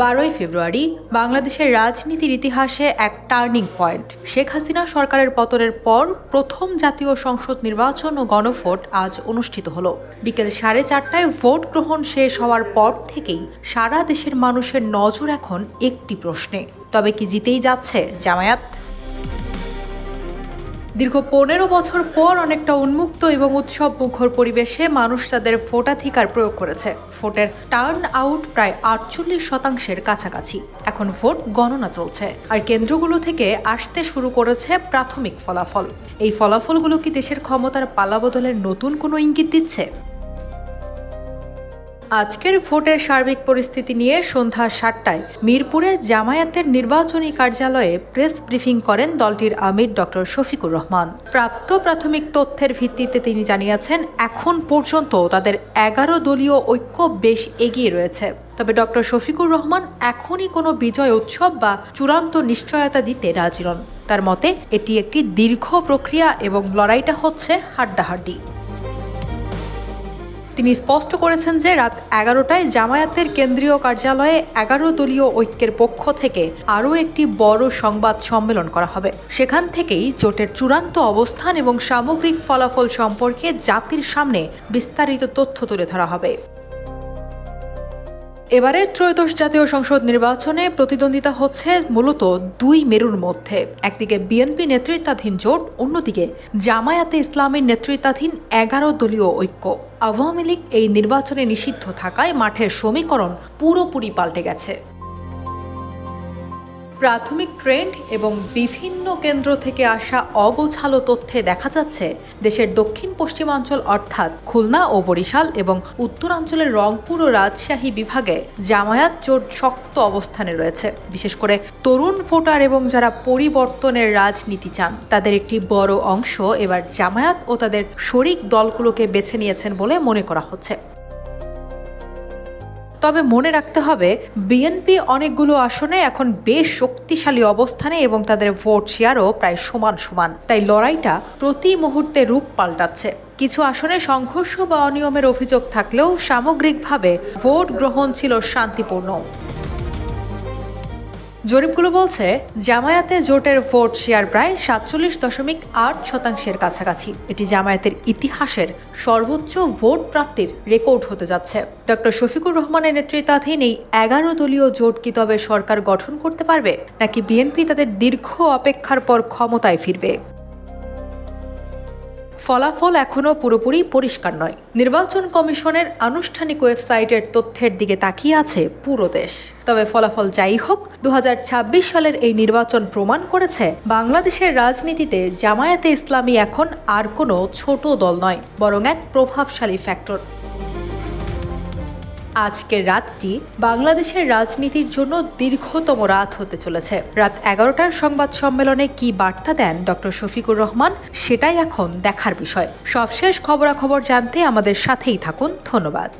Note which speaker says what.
Speaker 1: 12ই ফেব্রুয়ারি বাংলাদেশের রাজনীতির ইতিহাসে এক টার্নিং পয়েন্ট। শেখ হাসিনা সরকারের পতনের পর প্রথম জাতীয় সংসদ নির্বাচন ও গণভোট আজ অনুষ্ঠিত হলো। বিকেল 4:30টায় ভোট গ্রহণ শেষ হওয়ার পর থেকেই সারা দেশের মানুষের নজর এখন একটি প্রশ্নে, তবে কি জিতেই যাচ্ছে জামায়াত? দীর্ঘ 15 বছর পর অনেকটা উন্মুক্ত এবং উৎসব মুখর পরিবেশে মানুষ তাদের ভোটাধিকার প্রয়োগ করেছে। ভোটের টার্ন আউট প্রায় 48% কাছাকাছি। এখন ভোট গণনা চলছে, আর কেন্দ্রগুলো থেকে আসতে শুরু করেছে প্রাথমিক ফলাফল। এই ফলাফলগুলো কি দেশের ক্ষমতার পালাবদলের নতুন কোনো ইঙ্গিত দিচ্ছে? আজকের ভোটের সার্বিক পরিস্থিতি নিয়ে সন্ধ্যা 7টায় মিরপুরে জামায়াতের নির্বাচনী কার্যালয়ে প্রেস ব্রিফিং করেন দলটির আমির ডক্টর শফিকুর রহমান। প্রাপ্ত প্রাথমিক তথ্যের ভিত্তিতে তিনি জানিয়েছেন, এখন পর্যন্ত তাদের 11 দলীয় ঐক্য বেশ এগিয়ে রয়েছে। তবে ডক্টর শফিকুর রহমান এখনই কোনো বিজয় উৎসব বা চূড়ান্ত নিশ্চয়তা দিতে রাজি নন। তার মতে এটি একটি দীর্ঘ প্রক্রিয়া এবং লড়াইটা হচ্ছে হাড্ডাহাড্ডি। তিনি স্পষ্ট করেছেন যে রাত 11টায় জামায়াতের কেন্দ্রীয় কার্যালয়ে 11 দলীয় ঐক্যের পক্ষ থেকে আরও একটি বড় সংবাদ সম্মেলন করা হবে। সেখান থেকেই জোটের চূড়ান্ত অবস্থান এবং সামগ্রিক ফলাফল সম্পর্কে জাতির সামনে বিস্তারিত তথ্য তুলে ধরা হবে। এবারের ত্রয়োদশ জাতীয় সংসদ নির্বাচনে প্রতিদ্বন্দ্বিতা হচ্ছে মূলত দুই মেরুর মধ্যে। একদিকে বিএনপি নেতৃত্বাধীন জোট, অন্যদিকে জামায়াতে ইসলামীর নেতৃত্বাধীন 11 দলীয় ঐক্য। আওয়ামী লীগ এই নির্বাচনে নিষিদ্ধ থাকায় মাঠের সমীকরণ পুরোপুরি পাল্টে গেছে। প্রাথমিক ট্রেন্ড এবং বিভিন্ন কেন্দ্র থেকে আসা অগোছালো তথ্যে দেখা যাচ্ছে, দেশের দক্ষিণ পশ্চিমাঞ্চল অর্থাৎ খুলনা ও বরিশাল এবং উত্তরাঞ্চলের রংপুর ও রাজশাহী বিভাগে জামায়াত জোট শক্ত অবস্থানে রয়েছে। বিশেষ করে তরুণ ভোটার এবং যারা পরিবর্তনের রাজনীতি চান, তাদের একটি বড় অংশ এবার জামায়াত ও তাদের শরিক দলগুলোকে বেছে নিয়েছেন বলে মনে করা হচ্ছে। তবে মনে রাখতে হবে, বিএনপি অনেকগুলো আসনে এখন বেশ শক্তিশালী অবস্থানে এবং তাদের ভোট শেয়ারও প্রায় সমান সমান। তাই লড়াইটা প্রতি মুহূর্তে রূপ পাল্টাচ্ছে। কিছু আসনে সংঘর্ষ বা অনিয়মের অভিযোগ থাকলেও সামগ্রিকভাবে ভোট গ্রহণ ছিল শান্তিপূর্ণ। জরিপগুলো বলছে, জামায়াতে জোটের ভোট শেয়ার প্রায় 47.8% কাছাকাছি। এটি জামায়াতের ইতিহাসের সর্বোচ্চ ভোট প্রাপ্তির রেকর্ড হতে যাচ্ছে। ডক্টর শফিকুর রহমানের নেতৃত্বাধীন এই 11 দলীয় জোট কি তবে সরকার গঠন করতে পারবে, নাকি বিএনপি তাদের দীর্ঘ অপেক্ষার পর ক্ষমতায় ফিরবে? ফলাফল এখনও পুরোপুরি পরিষ্কার নয়। নির্বাচন কমিশনের আনুষ্ঠানিক ওয়েবসাইটের তথ্যের দিকে তাকিয়ে আছে পুরো দেশ। তবে ফলাফল যাই হোক, 2026 সালের এই নির্বাচন প্রমাণ করেছে, বাংলাদেশের রাজনীতিতে জামায়াতে ইসলামী এখন আর কোনো ছোট দল নয়, বরং এক প্রভাবশালী ফ্যাক্টর। আজকের রাতটি বাংলাদেশের রাজনীতির জন্য দীর্ঘতম রাত হতে চলেছে। রাত 11টার সংবাদ সম্মেলনে কি বার্তা দেন ডক্টর শফিকুর রহমান, সেটাই এখন দেখার বিষয়। সবশেষ খবরাখবর জানতে আমাদের সাথেই থাকুন। ধন্যবাদ।